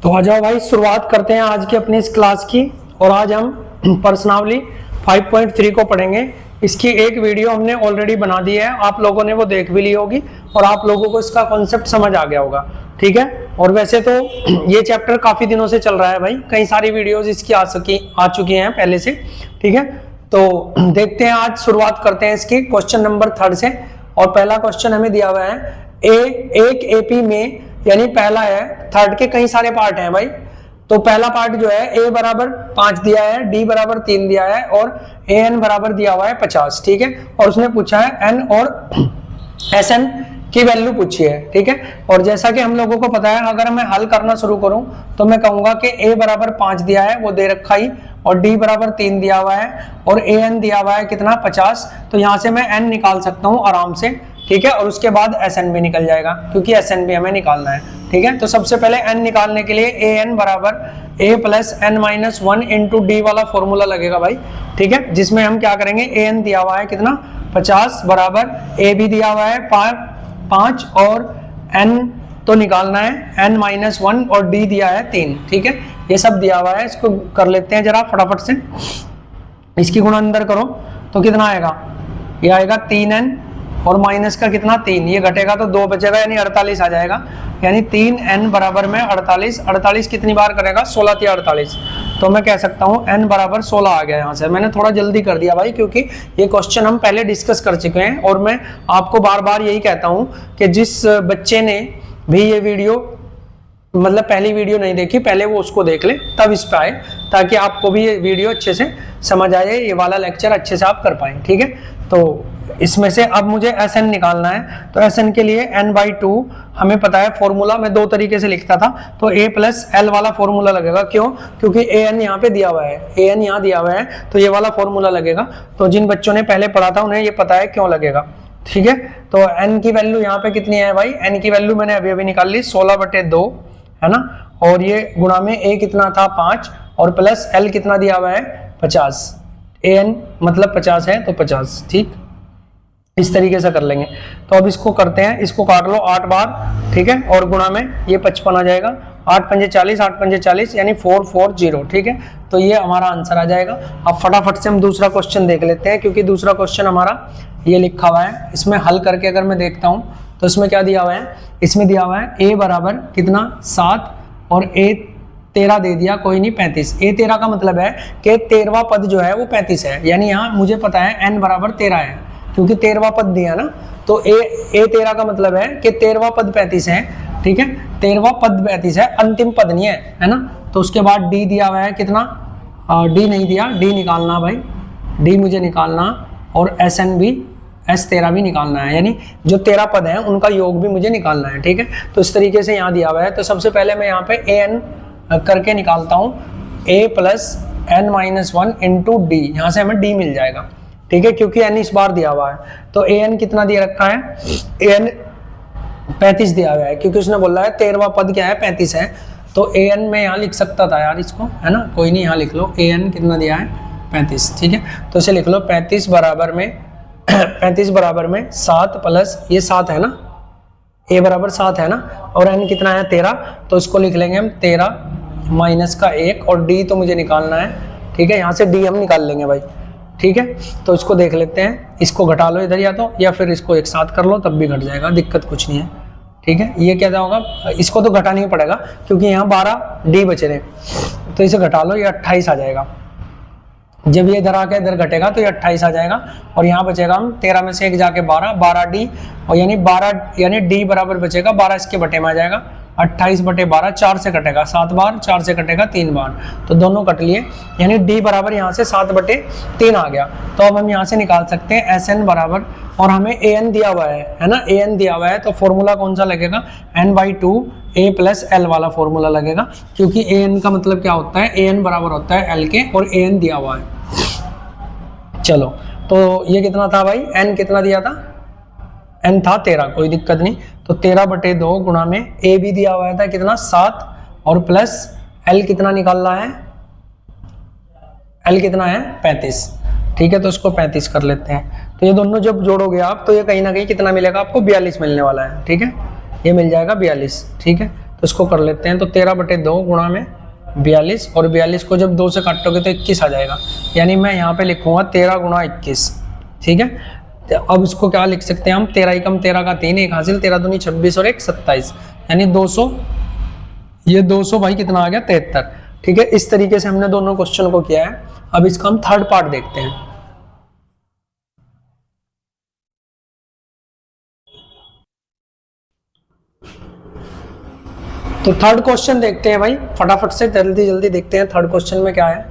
तो आ जाओ भाई, शुरुआत करते हैं आज की अपनी इस क्लास की। और आज हम प्रश्नावली 5.3 को पढ़ेंगे। इसकी एक वीडियो हमने ऑलरेडी बना दी है, आप लोगों ने वो देख भी ली होगी और आप लोगों को इसका कॉन्सेप्ट समझ आ गया होगा। ठीक है, और वैसे तो ये चैप्टर काफी दिनों से चल रहा है भाई, कई सारी वीडियोस इसकी आ चुकी हैं पहले से। ठीक है, तो देखते हैं, आज शुरुआत करते हैं इसकी क्वेश्चन नंबर 3 से। और पहला क्वेश्चन हमें दिया हुआ है एक एपी में, यानी पहला है, थर्ड के कई सारे पार्ट हैं भाई। तो पहला पार्ट जो है ए बराबर 5 दिया है, डी बराबर 3 दिया है और ए एन बराबर दिया हुआ है 50। ठीक है, और उसने पूछा है एन और एस एन की वैल्यू पूछी है। ठीक है, और जैसा कि हम लोगों को पता है, अगर मैं हल करना शुरू करूं तो मैं कहूंगा कि ए बराबर 5 दिया है, वो दे रखा ही, और डी बराबर 3 दिया हुआ है और ए एन दिया हुआ है कितना 50। तो यहां से मैं एन निकाल सकता हूं आराम से। ठीक है, और उसके बाद एस एन भी निकल जाएगा, क्योंकि एस एन भी हमें निकालना है। ठीक है, तो सबसे पहले एन निकालने के लिए ए एन बराबर A plus N minus 1 into D वाला फॉर्मूला लगेगा भाई। ठीक है, जिसमें हम क्या करेंगे, ए एन दिया हुआ है कितना 50 बराबर ए भी दिया हुआ है 5 और एन तो निकालना है एन माइनस 1 और डी दिया है 3। ठीक है, ये सब दिया हुआ है, इसको कर लेते हैं जरा फटाफट से। इसकी गुणा अंदर करो तो कितना आएगा, ये आएगा 3n और माइनस का कितना 3, ये घटेगा तो 2 बचेगा, यानी 48 आ जाएगा। यानी 3n बराबर में 48, 48 कितनी बार करेगा, 16 या 48। तो मैं कह सकता हूँ n बराबर 16 आ गया। यहाँ से मैंने थोड़ा जल्दी कर दिया भाई, क्योंकि ये क्वेश्चन हम पहले डिस्कस कर चुके हैं। और मैं आपको बार बार यही कहता हूँ कि जिस बच्चे ने भी ये वीडियो, मतलब पहली वीडियो नहीं देखी, पहले वो उसको देख ले तब इस पे आए, ताकि आपको भी ये वीडियो अच्छे से समझ आए, ये वाला लेक्चर अच्छे से आप कर पाए। ठीक है, तो इसमें से अब मुझे एस एन निकालना है। तो एस एन के लिए n/2 हमें पता है फॉर्मूला, मैं 2 तरीके से लिखता था, तो a प्लस एल वाला फॉर्मूला लगेगा। क्यों? क्योंकि ए एन यहाँ पे दिया हुआ है, ए एन यहाँ दिया हुआ है, तो ये वाला फॉर्मूला लगेगा। तो जिन बच्चों ने पहले पढ़ा था उन्हें ये पता है क्यों लगेगा। ठीक है, तो n की वैल्यू यहाँ पे कितनी है भाई, n की वैल्यू मैंने अभी अभी निकाल ली, 16/2 है ना। और ये गुणा में a कितना था 5 और प्लस l कितना दिया हुआ है 50। an मतलब 50 है तो 50। ठीक, इस तरीके से कर लेंगे। तो अब इसको करते हैं, इसको काट लो 8 बार। ठीक है, और गुणा में ये 55 आ जाएगा, 8 पंजे 40, 8 पंजे 40, यानी 440। ठीक है, तो ये हमारा आंसर आ जाएगा। अब फटाफट से हम दूसरा क्वेश्चन देख लेते हैं, क्योंकि दूसरा क्वेश्चन हमारा ये लिखा हुआ है। इसमें हल करके अगर मैं देखता हूँ तो इसमें क्या दिया हुआ है, इसमें दिया हुआ है a बराबर कितना 7 और a 13 दे दिया, कोई नहीं 35। a 13 का मतलब है कि 13वां पद जो है वो 35 है, यानी यहाँ मुझे पता है n बराबर 13 है, क्योंकि 13वां पद दिया ना। तो a 13 का मतलब है कि 13वां पद 35 है। ठीक है, 13वां पद 35 है, अंतिम पद नहीं है ना। तो उसके बाद d दिया हुआ है कितना, d नहीं दिया, d निकालना भाई, d मुझे निकालना, और SN भी, S13 भी निकालना है, यानी जो 13 पद हैं उनका योग भी मुझे निकालना है। ठीक है, तो इस तरीके से यहाँ दिया हुआ है। तो सबसे पहले मैं यहाँ पे an करके निकालता हूँ, a plus n minus 1 into D, यहाँ से हमें d मिल जाएगा। ठीक है, क्योंकि n इस बार दिया हुआ है। तो an कितना दिया रखा है, an 35 दिया हुआ है, क्योंकि उसने बोला है 13वां पद क्या है 35 है। तो an मैं यहाँ लिख सकता था यार इसको, है ना, कोई नहीं, यहाँ लिख लो an कितना दिया है 35। ठीक है, तो इसे लिख लो 35 बराबर में 35 बराबर में 7 प्लस ये 7 है ना, a बराबर 7 है ना, और n कितना है 13, तो इसको लिख लेंगे हम 13 माइनस का 1, और d तो मुझे निकालना है। ठीक है, यहाँ से d हम निकाल लेंगे भाई। ठीक है, तो इसको देख लेते हैं, इसको घटा लो इधर या फिर इसको एक साथ कर लो, तब भी घट जाएगा, दिक्कत कुछ नहीं है। ठीक है, ये क्या होगा, इसको तो घटाना ही पड़ेगा क्योंकि यहाँ 12 d बचे रहे, तो इसे घटा लो, ये 28 आ जाएगा। जब ये इधर आके इधर घटेगा तो ये 28 आ जाएगा, और यहाँ बचेगा हम 13 में से 1 जाके 12 डी, और यानी 12 यानी डी बराबर बचेगा 12 इसके बटे में आ जाएगा, 28/12, 4 से कटेगा 7 बार, 4 से कटेगा 3 बार, तो दोनों कट लिए, यानी डी बराबर यहाँ से 7/3 आ गया। तो अब हम यहाँ से निकाल सकते हैं एस एन बराबर, और हमें ए एन दिया हुआ है ना, ए एन दिया हुआ है, तो फॉर्मूला कौन सा लगेगा, n/2 a प्लस एल वाला फॉर्मूला लगेगा, क्योंकि ए एन का मतलब क्या होता है, ए एन बराबर होता है एल के, और ए एन दिया हुआ है। चलो, तो ये कितना था भाई, n कितना दिया था, n था 13, कोई दिक्कत नहीं। तो 13/2 गुणा में a भी दिया हुआ था कितना 7, और प्लस l कितना निकालना है, l कितना है 35। ठीक है, तो इसको 35 कर लेते हैं। तो ये दोनों जब जोड़ोगे आप तो ये कहीं ना कहीं कितना मिलेगा आपको, 42 मिलने वाला है। ठीक है, ये मिल जाएगा 42। ठीक है, तो तो इसको कर लेते हैं। तो 13/2 गुणा में 42, और 42 को जब 2 से काटोगे तो 21 आ जाएगा, यानी मैं यहाँ पे लिखूंगा 13 गुणा 21। ठीक है, तो अब इसको क्या लिख सकते हैं हम, 13 एकम 13 का 3, एक हासिल, 13 दूनी 26 और 1 27, यानी 200, ये 200 भाई कितना आ गया 73। ठीक है, इस तरीके से हमने दोनों क्वेश्चन को किया है। अब इसका हम थर्ड पार्ट देखते हैं। तो थर्ड क्वेश्चन देखते हैं भाई, फटाफट से जल्दी जल्दी देखते हैं थर्ड क्वेश्चन में क्या है।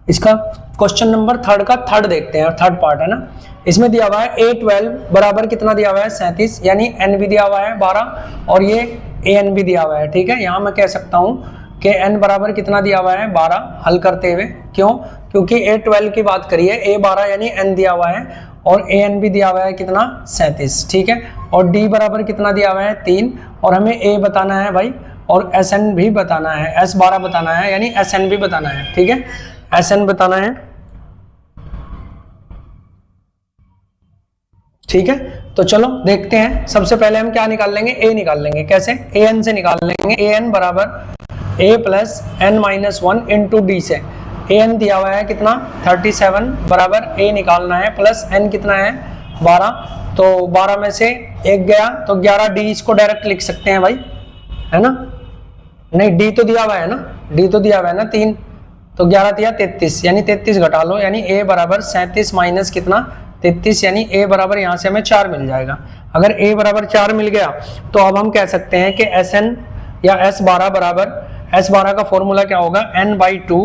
इसका क्वेश्चन नंबर थर्ड का थर्ड देखते हैं, थर्ड पार्ट है ना। इसमें दिया हुआ है A12 बराबर कितना दिया हुआ है 37, यानी n भी दिया हुआ है 12 और ये an भी दिया हुआ है। ठीक है, यहाँ मैं कह सकता हूँ कि n बराबर कितना दिया हुआ है 12, हल करते हुए। क्यों? क्योंकि A12 की बात करिए, A12 यानी n दिया हुआ है और an भी दिया हुआ है कितना 37। ठीक है, और d बराबर कितना दिया हुआ है 3, और हमें a बताना है भाई, और Sn भी बताना है, S12 बताना है, यानी Sn भी बताना है। ठीक है, Sn बताना है। ठीक है, तो चलो देखते हैं। सबसे पहले हम क्या निकाल लेंगे, a निकाल लेंगे। कैसे? an से निकाल लेंगे। an बराबर a plus n minus 1 into D से। an दिया हुआ है कितना 37 बराबर a निकालना है, प्लस n कितना है 12, तो 12 में से 1 गया तो 11, d इसको डायरेक्ट लिख सकते हैं भाई, है ना। नहीं, d तो दिया हुआ है ना, d तो दिया हुआ है ना 3, तो 11 दिया 33, यानी 33 घटा लो, यानी a बराबर 37 माइनस कितना 33, यानी a बराबर यहाँ से हमें 4 मिल जाएगा। अगर a बराबर 4 मिल गया तो अब हम कह सकते हैं कि Sn या S12 बराबर, S12 का फॉर्मूला क्या होगा n/2,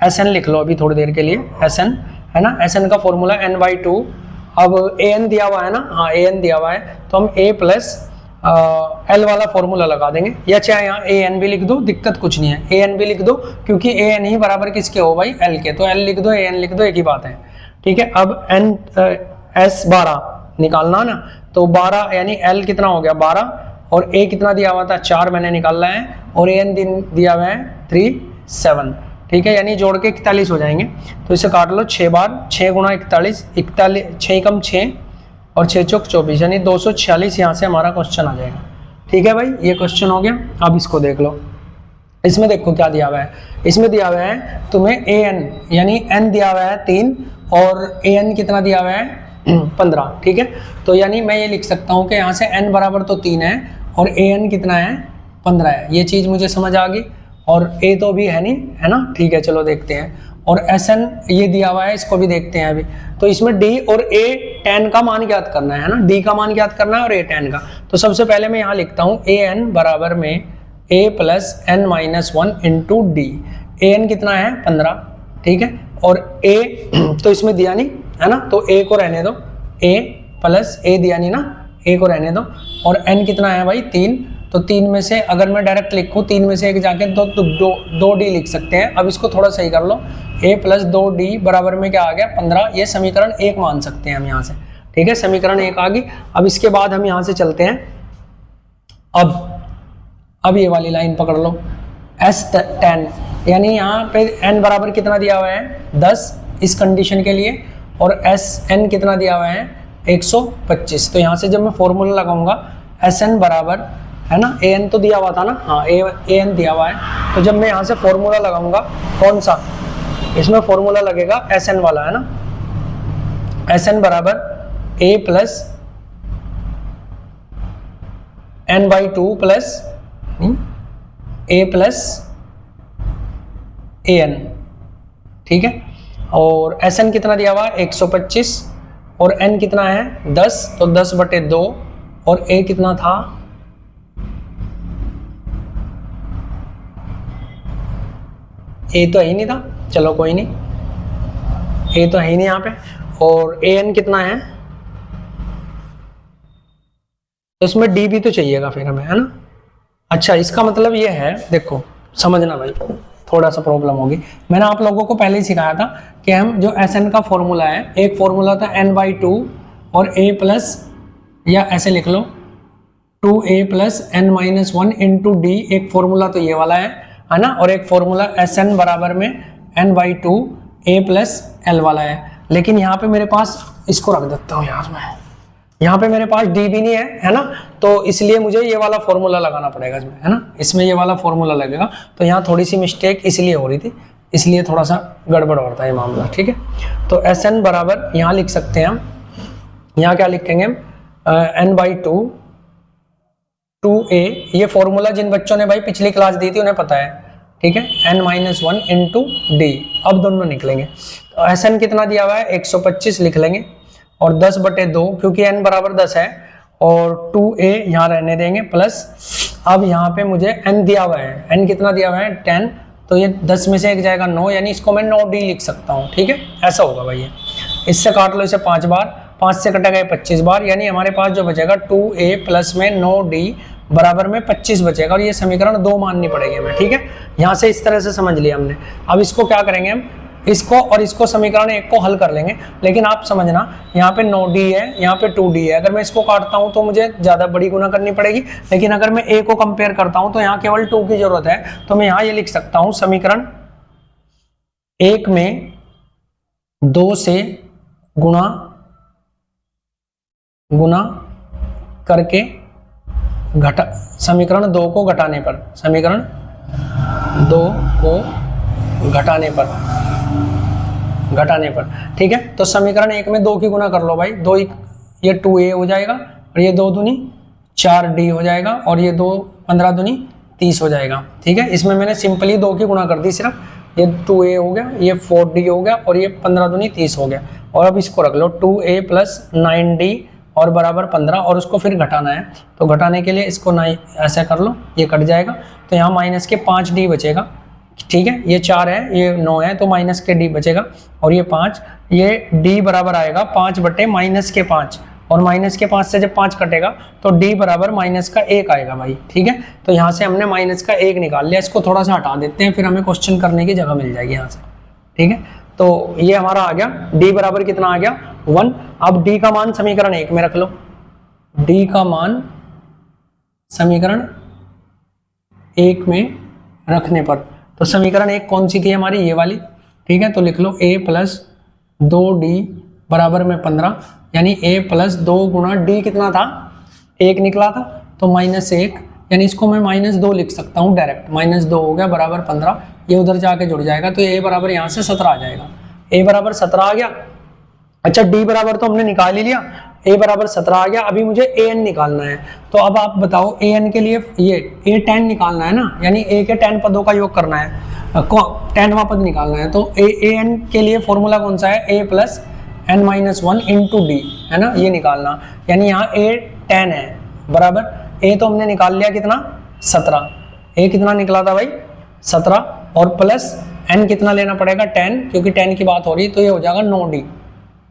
Sn लिख लो अभी थोड़ी देर के लिए, Sn है ना, Sn का फॉर्मूला n/2। अब an दिया हुआ है ना, हाँ an दिया हुआ है, तो हम a प्लस L वाला फॉर्मूला लगा देंगे, या चाहे यहाँ an भी लिख दो, दिक्कत कुछ नहीं है, an भी लिख दो, क्योंकि an ही बराबर किसके हो भाई L के, तो L लिख दो an लिख दो, एक ही बात है। ठीक है, अब S12 निकालना ना, तो 12 यानी L कितना हो गया 12, और a कितना दिया हुआ था 4 मैंने निकालना है, और an दिया हुआ है 37। ठीक है, यानी जोड़ के 41 हो जाएंगे, तो इसे काट लो 6 बार, 6 गुणा 41, 6 कम 6 और 6 चौक 24, यानी 246 यहाँ से हमारा क्वेश्चन आ जाएगा। ठीक है भाई, ये क्वेश्चन हो गया। अब इसको देख लो, इसमें देखो क्या दिया हुआ है। इसमें दिया हुआ है तुम्हें an, यानी n दिया हुआ है 3 और an कितना दिया हुआ है 15। ठीक है, तो यानी मैं ये लिख सकता हूँ कि यहाँ से n बराबर तो 3 है और an कितना है 15 है। ये चीज़ मुझे समझ आ गई, और a तो भी है नहीं, है ना। ठीक है, चलो देखते हैं। और Sn ये दिया हुआ है, इसको भी देखते हैं अभी। तो इसमें d और a tan का मान ज्ञात करना है ना, d का मान ज्ञात करना है और a tan का। तो सबसे पहले मैं यहाँ लिखता हूँ an बराबर में a plus n minus 1 into D. an कितना है 15। ठीक है, और a तो इसमें दिया नहीं है ना, तो a को रहने दो, a प्लस a दिया नहीं ना, a को रहने दो, और n कितना है भाई 3, तो 3 में से अगर मैं डायरेक्ट लिखूँ 3 में से 1 जाके तो 2d लिख सकते हैं। अब इसको थोड़ा सही कर लो, a प्लस 2d बराबर में क्या आ गया 15, ये समीकरण 1 मान सकते हैं हम यहाँ से। ठीक है, समीकरण 1 आ गई। अब इसके बाद हम यहाँ से चलते हैं, अब ये वाली लाइन पकड़ लो, S10, यानी यहाँ पे n बराबर कितना दिया हुआ है 10 इस कंडीशन के लिए, और Sn कितना दिया हुआ है 125। तो यहाँ से जब मैं फॉर्मूला लगाऊंगा Sn बराबर, है ना, an तो दिया हुआ था ना, हाँ an दिया हुआ है, तो जब मैं यहाँ से फॉर्मूला लगाऊंगा कौन सा, इसमें फॉर्मूला लगेगा Sn वाला, है ना। Sn बराबर a plus n/2 plus a plus an। ठीक है, और Sn कितना दिया हुआ 125, और n कितना है 10, तो 10/2, और a कितना था a तो है ही नहीं था, चलो कोई नहीं, a तो है ही नहीं यहाँ पे, और an कितना है, तो इसमें d भी तो चाहिएगा फिर हमें, है ना। अच्छा, इसका मतलब ये है, देखो समझना भाई, थोड़ा सा प्रॉब्लम होगी। मैंने आप लोगों को पहले ही सिखाया था कि हम जो Sn का फॉर्मूला है, एक फॉर्मूला था n/2 और a प्लस, या ऐसे लिख लो 2a plus n minus 1 into D, एक फॉर्मूला तो ये वाला है ना, और एक फॉर्मूला Sn बराबर में n/2 a प्लस l वाला है। लेकिन यहाँ पे मेरे पास, इसको रख देता हूँ यार मैं, यहाँ पे मेरे पास डी भी नहीं है ना, तो इसलिए मुझे ये वाला फॉर्मूला लगाना पड़ेगा इसमें, है ना, इसमें ये वाला फॉर्मूला लगेगा। तो यहाँ थोड़ी सी मिस्टेक इसलिए हो रही थी, इसलिए थोड़ा सा गड़बड़ होता है ये मामला, ठीक है। तो एस एन बराबर यहाँ लिख सकते हैं हम, यहाँ क्या लिखेंगे हम, एन बाई टू ए, ये फॉर्मूला जिन बच्चों ने भाई पिछली क्लास दी थी उन्हें पता है, ठीक है, n minus one into d. अब दोनों निकलेंगे, तो एस एन कितना दिया हुआ है 125 लिख लेंगे, और 10/2 क्योंकि n बराबर 10 है, और 2a यहाँ रहने देंगे प्लस, अब यहाँ पे मुझे n दिया हुआ है, n कितना दिया हुआ है 10, तो ये 10 में से एक जाएगा 9, यानी इसको मैं 9d लिख सकता हूँ, ठीक है, ऐसा होगा भाई ये। इससे काट लो इसे 5 बार, 5 से कटेगा 25 बार, यानी हमारे पास जो बचेगा 2a प्लस में 9d बराबर में 25 बचेगा, और ये समीकरण 2 माननी पड़ेगी हमें, ठीक है। यहाँ से इस तरह से समझ लिया हमने। अब इसको क्या करेंगे हम, इसको और इसको समीकरण 1 को हल कर लेंगे, लेकिन आप समझना यहाँ पे 9d है, यहाँ पे 2d है, अगर मैं इसको काटता हूँ तो मुझे ज़्यादा बड़ी गुना करनी पड़ेगी, लेकिन अगर मैं a को कंपेयर करता हूँ तो यहाँ केवल 2 की जरूरत है, तो मैं यहाँ ये लिख सकता हूँ समीकरण 1 में 2 से गुणा करके घटा, समीकरण 2 को घटाने पर, समीकरण 2 को घटाने पर, ठीक है। तो समीकरण 1 में 2 की गुना कर लो भाई, 2 ये 2a हो जाएगा, और ये 2 दूनी 4d हो जाएगा, और ये 2 15 दूनी 30 हो जाएगा, ठीक है। इसमें मैंने सिंपली 2 की गुना कर दी सिर्फ, ये 2a हो गया, ये 4d हो गया, और ये 15 दूनी 30 हो गया, और अब इसको रख लो 2a प्लस 9d और बराबर 15, और उसको फिर घटाना है, तो घटाने के लिए इसको 9 ऐसा कर लो, ये कट जाएगा, तो यहाँ माइनस के 5d बचेगा, ठीक है, ये 4 है, ये 9 है, तो माइनस के d बचेगा, और ये 5, ये d बराबर आएगा 5 बटे माइनस के 5, और माइनस के 5 से जब 5 कटेगा तो d बराबर माइनस का 1 आएगा भाई, ठीक है। तो यहाँ से हमने माइनस का 1 निकाल लिया, इसको थोड़ा सा हटा देते हैं, फिर हमें क्वेश्चन करने की जगह मिल जाएगी यहाँ से, ठीक है। तो ये हमारा आ गया, d बराबर कितना आ गया 1। अब d का मान समीकरण 1 में रख लो, d का मान समीकरण 1 में रखने पर, तो समीकरण 1 कौन सी थी हमारी, ये वाली, ठीक है। तो लिख लो a प्लस 2d बराबर में 15, यानी a प्लस 2 गुणा d कितना था 1 निकला था, तो -1, यानी इसको मैं -2 लिख सकता हूँ डायरेक्ट, -2 हो गया बराबर 15, ये उधर जाके जुड़ जाएगा, तो a बराबर यहाँ से 17 आ जाएगा, a बराबर 17 आ गया। अच्छा d बराबर तो हमने निकाल ही लिया, a बराबर 17 आ गया, अभी मुझे an निकालना है, तो अब आप बताओ an के लिए ये a10 निकालना है ना, यानी a के 10 पदों का योग करना है, 10वां पद निकालना है, तो an के लिए फॉर्मूला कौन सा है, a plus n minus 1 into D, है ना, ये निकालना, यानी यहाँ a 10 है बराबर, a तो हमने निकाल लिया कितना 17, a कितना निकला था भाई 17, और प्लस n कितना लेना पड़ेगा 10, क्योंकि 10 की बात हो रही, तो ये हो जाएगा 9d,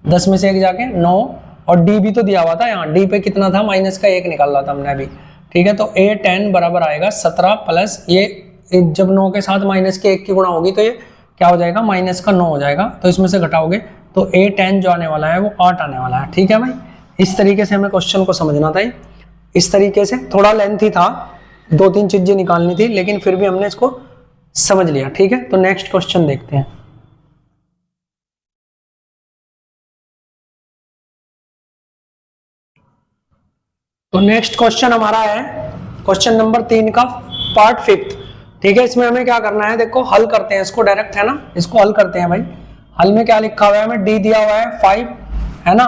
10 में से 1 जाके 9, और d भी तो दिया हुआ था, यहाँ d पे कितना था माइनस का 1 निकाल रहा था हमने अभी, ठीक है। तो a10 बराबर आएगा 17 प्लस ये, जब 9 के साथ माइनस के 1 की गुणा होगी तो ये क्या हो जाएगा माइनस का 9 हो जाएगा, तो इसमें से घटाओगे तो a10 जो आने वाला है वो 8 आने वाला है, ठीक है भाई। इस तरीके से हमें क्वेश्चन को समझना था, इस तरीके से, थोड़ा लेंथी था, 2-3 चीजें निकालनी थी, लेकिन फिर भी हमने इसको समझ लिया, ठीक है। तो नेक्स्ट क्वेश्चन देखते हैं। तो नेक्स्ट क्वेश्चन हमारा है क्वेश्चन नंबर 3 का पार्ट 5, ठीक है। इसमें हमें क्या करना है, देखो हल करते हैं इसको डायरेक्ट, है ना, इसको हल करते हैं भाई। हल में क्या लिखा हुआ है हमें, d दिया हुआ है 5, है ना,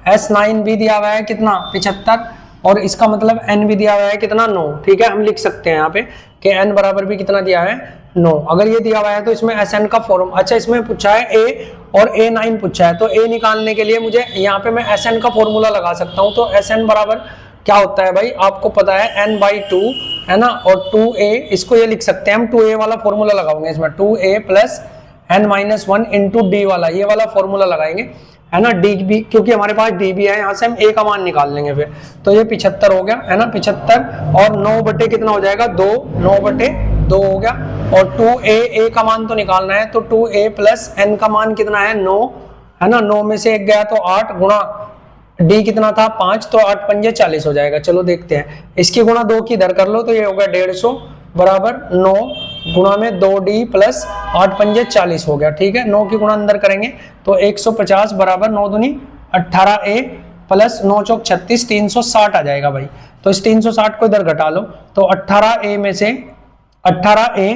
s9 भी दिया हुआ है कितना 75, और इसका मतलब n भी दिया हुआ है कितना 9, ठीक है। हम लिख सकते हैं यहाँ पे कि n बराबर भी कितना दिया है 9। अगर ये दिया हुआ है तो इसमें sn का फॉर्म, अच्छा इसमें पूछा है a और a9 पूछा है, तो a निकालने के लिए मुझे यहाँ पे मैं sn का फॉर्मूला लगा सकता हूँ। तो sn बराबर क्या होता है भाई, आपको पता है n/2, है ना, और 2a, इसको ये लिख सकते हैं हम, 2a वाला फॉर्मूला लगाओगे इसमें, 2a plus n-1 into D वाला, ये वाला फॉर्मूला लगाएंगे, है ना, डी भी, क्योंकि हमारे पास डी भी है, यहाँ से हम a का मान निकाल लेंगे फिर, तो ये 75 हो गया, है ना, 75, और 9 बटे कितना हो जाएगा 2, 9/2 हो गया, और 2a का मान तो निकालना है, तो 2a प्लस n का मान कितना है 9, है ना, 9 में से 1 गया तो 8, गुणा d कितना था 5, तो 8 पंजे 40 हो जाएगा। चलो देखते हैं, इसकी गुणा 2 की इधर कर लो, तो ये होगा 150 बराबर 9 गुणा में 2d प्लस 8 पंजे 40 हो गया, ठीक है। 9 की गुणा अंदर करेंगे तो 150 बराबर 9 दूनी 18a प्लस 9 चौक 36, 360 आ जाएगा भाई। तो इस 360 को इधर घटा लो, तो 18a में से 18a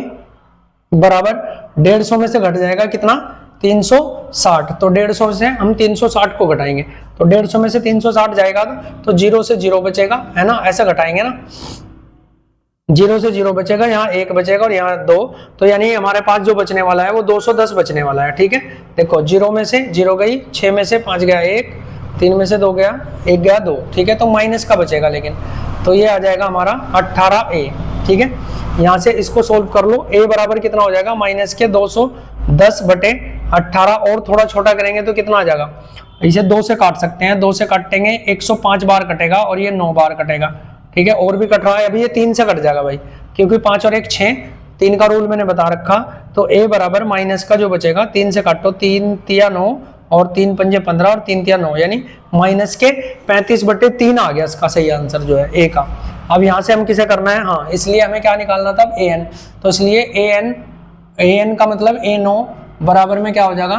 बराबर 150 में से घट जाएगा कितना, 360। तो 150 से हम 360 को घटाएंगे, तो 150 में से 360 जाएगा तो 0 से 0 बचेगा, है ना, ऐसा घटाएंगे ना, 0 से 0 बचेगा, यहाँ 1 बचेगा और यहाँ 2, तो यानी हमारे पास जो बचने वाला है वो 210 बचने वाला है। ठीक है, देखो 0 में से 0 गई, 6 में से 5 गया 1, 3 में से 2 गया, 1 गया 2। ठीक है, तो माइनस का बचेगा लेकिन, तो ये आ जाएगा हमारा 18a। ठीक है, यहाँ से इसको सोल्व कर लो, a बराबर कितना हो जाएगा, माइनस के 210 बटे 18, और थोड़ा छोटा करेंगे तो कितना आ जाएगा, इसे 2 से काट सकते हैं, 2 से काटेंगे 105 बार कटेगा और ये 9 बार कटेगा। ठीक है, और भी कट रहा है, अभी ये 3 से कट जाएगा भाई, क्योंकि 5 और 1 6, 3 का रूल मैंने बता रखा। तो a बराबर माइनस का जो बचेगा 3 से काटो, 3 तिया 9 और 3 पंजे 15 और 3 तिया 9, यानी माइनस के 35 बटे 3 आ गया इसका सही आंसर जो है a का। अब यहाँ से हम किसे करना है, हाँ, इसलिए हमें क्या निकालना था, an। तो इसलिए an का मतलब a9 बराबर में क्या हो जाएगा,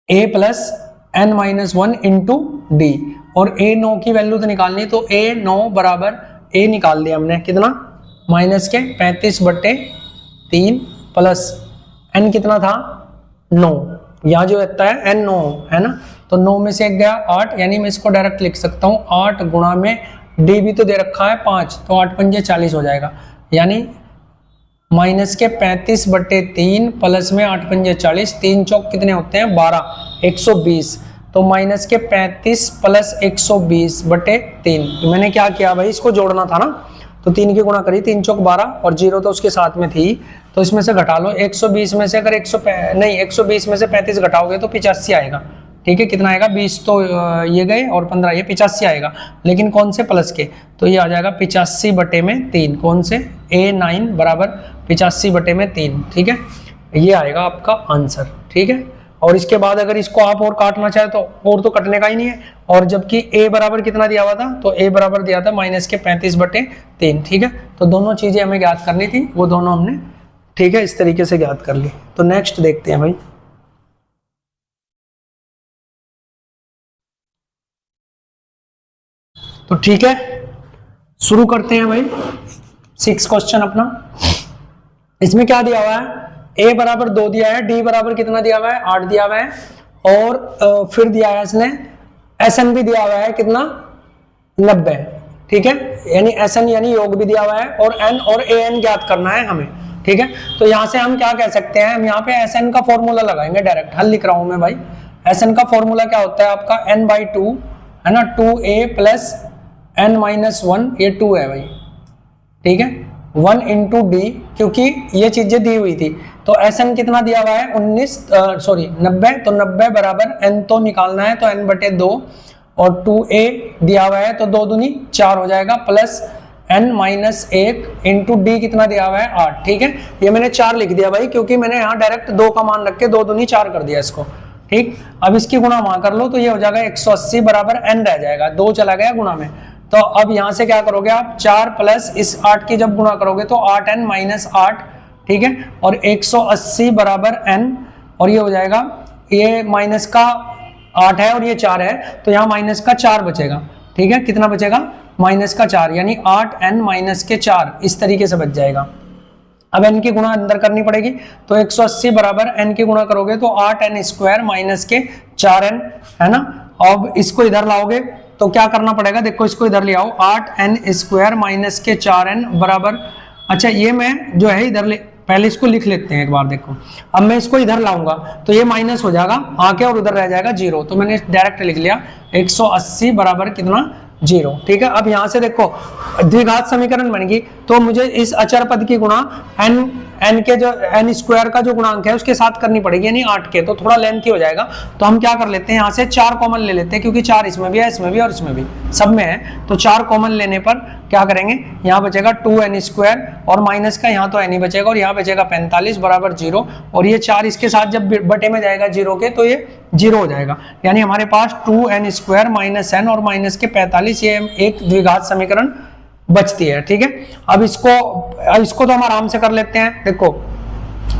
a plus n minus 1 into D, और a9 की वैल्यू तो निकालनी, तो a9 बराबर a निकाल दिया हमने कितना, माइनस के 35 बटे 3 प्लस n कितना था 9, यहाँ जो रहता है n 9 है ना, तो 9 में से 1 गया 8, यानी मैं इसको डायरेक्ट लिख सकता हूँ 8 गुणा में d भी तो दे रखा है 5, तो 8 पंजे 40 हो जाएगा, यानी माइनस के 35 बटे 3 प्लस में 8 पंजे 40, 3 चौक कितने होते हैं 12, 120। तो माइनस के 35 प्लस 120 बटे 3, मैंने क्या किया भाई, इसको जोड़ना था ना, तो 3 की गुणा करी, 3 चौक 12 और 0 तो उसके साथ में थी, तो इसमें से घटा लो, 120 में से अगर 120 में से 35 घटाओगे तो 85 आएगा। ठीक है, कितना आएगा, 20 तो ये गए और 15 ये 85 आएगा, लेकिन कौन से प्लस के, तो ये आ जाएगा 85 बटे में 3, कौन से, a9 बराबर 85 बटे में 3। ठीक है, ये आएगा आपका आंसर। ठीक है, और इसके बाद अगर इसको आप और काटना चाहे तो और तो कटने का ही नहीं है, और जबकि a बराबर कितना दिया हुआ था, तो a बराबर दिया था माइनस के 35 बटे 3। ठीक है, तो दोनों चीजें हमें ज्ञात करनी थी, वो दोनों हमने, ठीक है, इस तरीके से ज्ञात कर ली। तो नेक्स्ट देखते हैं भाई, तो ठीक है शुरू करते हैं भाई 6 क्वेश्चन अपना। इसमें क्या दिया हुआ है, a बराबर 2 दिया है, d बराबर कितना दिया हुआ है 8 दिया हुआ है, और फिर दिया है इसने SN भी दिया हुआ है कितना 90। ठीक है, यानी SN यानी योग भी दिया हुआ है, और n और an ज्ञात करना है हमें। ठीक है, तो यहां से हम क्या कह सकते हैं, हम यहाँ पे SN का फॉर्मूला लगाएंगे, डायरेक्ट हल लिख रहा हूं मैं भाई। SN का फॉर्मूला क्या होता है आपका, n/2 है ना, 2a प्लस n माइनस 1, ये 2 है भाई। ठीक है, 1 इंटू डी, क्योंकि ये चीजें दी हुई थी, तो SN कितना दिया हुआ है 90, तो 90 बराबर n तो निकालना है, तो n बटे 2, और 2a दिया हुआ है तो 2 दूनी 4 हो जाएगा, plus n minus 1 into D कितना दिया हुआ है 8। ठीक है, ये मैंने 4 लिख दिया भाई, क्योंकि मैंने यहाँ डायरेक्ट 2 का मान रख के 2 दूनी 4 कर दिया इसको। ठीक, अब इसकी गुणा वहां कर लो, तो ये हो जाएगा 180 बराबर n रह जाएगा, 2 चला गया गुणा में। तो अब यहां से क्या करोगे आप, 4 प्लस इस 8 की जब गुणा करोगे तो 8n माइनस 8। ठीक है, और 180 बराबर n, और ये हो जाएगा, ये माइनस का 8 है और ये 4 है, तो यहाँ माइनस का 4 बचेगा। ठीक है, कितना बचेगा, माइनस का 4, यानी 8n माइनस के 4, इस तरीके से बच जाएगा। अब n की गुणा अंदर करनी पड़ेगी, तो 180 बराबर n की गुणा करोगे तो 8n स्क्वायर माइनस के 4n, है ना। अब इसको इधर लाओगे तो क्या करना पड़ेगा, देखो इसको इधर ले आओ, 8n स्क्वायर माइनस के 4n बराबर, अच्छा ये मैं जो है इधर पहले इसको लिख लेते हैं एक बार, देखो अब मैं इसको इधर लाऊंगा तो ये माइनस हो जाएगा आके, और उधर रह जाएगा 0, तो मैंने डायरेक्ट लिख लिया 180 बराबर कितना 0। ठीक है, अब यहां से देखो द्विघात समीकरण बन गई, तो मुझे इस अचर पद की गुणा n के जो n स्क्वायर का जो गुणांक है उसके साथ करनी पड़ेगी, यानी 8 के, तो थोड़ा लेंथी हो जाएगा। तो हम क्या कर लेते हैं, यहाँ से 4 कॉमन ले लेते हैं, क्योंकि 4 इसमें भी है, इसमें भी और इसमें भी, सब में है, तो 4 कॉमन लेने पर क्या करेंगे, यहाँ बचेगा 2n स्क्वायर, और माइनस का यहाँ तो n ही बचेगा, और यहाँ बचेगा 45 बराबर 0, और ये 4 इसके साथ जब बटे में जाएगा 0 के, तो ये 0 हो जाएगा, यानी हमारे पास 2n स्क्वायर माइनस n और माइनस के 45, ये एक द्विघात समीकरण बचती है। ठीक है, अब इसको तो हम आराम से कर लेते हैं। देखो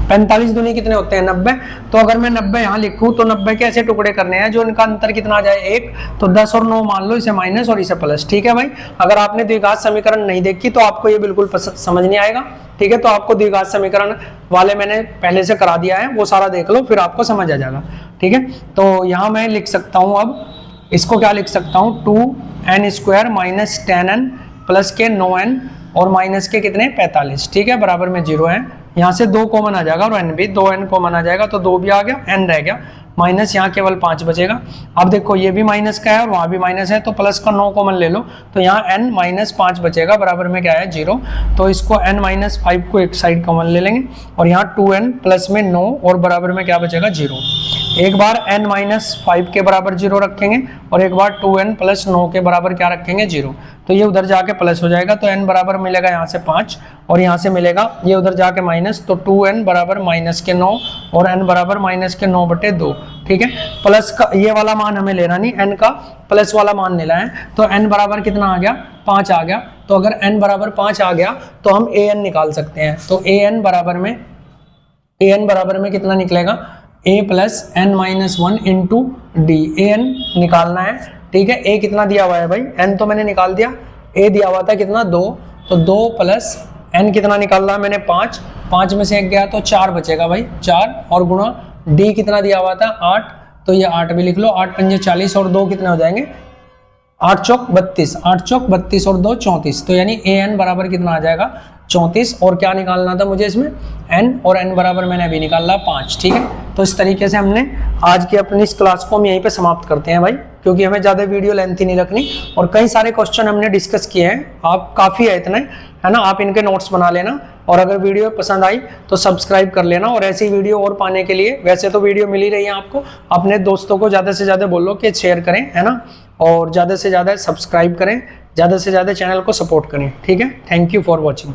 45 दूनी कितने होते हैं 90। तो अगर मैं 90 यहाँ लिखूं तो 90 के ऐसे टुकड़े करने हैं जो इनका अंतर कितना आ जाए 1, तो 10 और 9 मान लो, इसे माइनस और इसे प्लस। ठीक है भाई, अगर आपने द्विघात समीकरण नहीं देखी तो आपको ये बिल्कुल समझ नहीं आएगा। ठीक है, तो आपको द्विघात समीकरण वाले मैंने पहले से करा दिया है, वो सारा देख लो, फिर आपको समझ आ जाएगा। ठीक है, तो यहाँ मैं लिख सकता हूँ, अब इसको क्या लिख सकता हूँ, 2n² माइनस 10n प्लस के 9n और माइनस के कितने 45। ठीक है, बराबर में 0 है। यहाँ से 2 कॉमन आ जाएगा और n भी, 2n कॉमन आ जाएगा तो 2 भी आ गया, n रह गया, माइनस यहाँ केवल 5 बचेगा। अब देखो ये भी माइनस का है और वहाँ भी माइनस है, तो प्लस का 9 कॉमन ले लो, तो यहाँ n माइनस 5 बचेगा, बराबर में क्या है 0। तो इसको n माइनस 5 को एक साइड कॉमन ले लेंगे और यहाँ 2n प्लस में 9 और बराबर में क्या बचेगा 0। एक बार n माइनस 5 के बराबर 0 रखेंगे और एक बार 2n प्लस 9 के बराबर क्या रखेंगे 0, तो ये उधर जाके प्लस हो जाएगा, तो n बराबर मिलेगा यहाँ से 5 और यहाँ से मिलेगा ये उधर जाके माइनस, तो 2n बराबर माइनस के 9 और n बराबर माइनस के 9/2। ठीक है, प्लस का ये वाला मान हमें लेना नहीं, n का प्लस वाला मान लेना है, तो n बराबर कितना आ गया 5 आ गया। तो अगर n बराबर 5 आ गया तो हम an निकाल सकते हैं, तो an बराबर में कितना निकलेगा a plus n minus 1 into D, an निकालना है। ठीक है, a कितना दिया हुआ है भाई, n तो मैंने निकाल दिया, a दिया हुआ था कितना 2, तो 2 प्लस n कितना निकाल रहा मैंने 5, 5 में से 1 गया तो 4 बचेगा भाई, 4 और गुणा d कितना दिया हुआ था 8, तो ये 8 भी लिख लो, 8 पंजे 40 और 2 कितने हो जाएंगे 8 चौक 32, 8 चौक 32 और 2 34, तो यानी an बराबर कितना आ जाएगा 34। और क्या निकालना था मुझे इसमें n, और n बराबर मैंने अभी निकाला 5। ठीक है, तो इस तरीके से हमने आज की अपनी इस क्लास को हम यहीं पे समाप्त करते हैं भाई, क्योंकि हमें ज़्यादा वीडियो लेंथी नहीं रखनी और कई सारे क्वेश्चन हमने डिस्कस किए हैं। आप काफ़ी है इतने, है ना, आप इनके नोट्स बना लेना और अगर वीडियो पसंद आई तो सब्सक्राइब कर लेना। और ऐसी वीडियो और पाने के लिए, वैसे तो वीडियो मिल ही रही है आपको, अपने दोस्तों को ज़्यादा से ज़्यादा बोलो कि शेयर करें, है ना, और ज़्यादा से ज़्यादा सब्सक्राइब करें, ज़्यादा से ज़्यादा चैनल को सपोर्ट करें। ठीक है, थैंक यू फॉर वॉचिंग।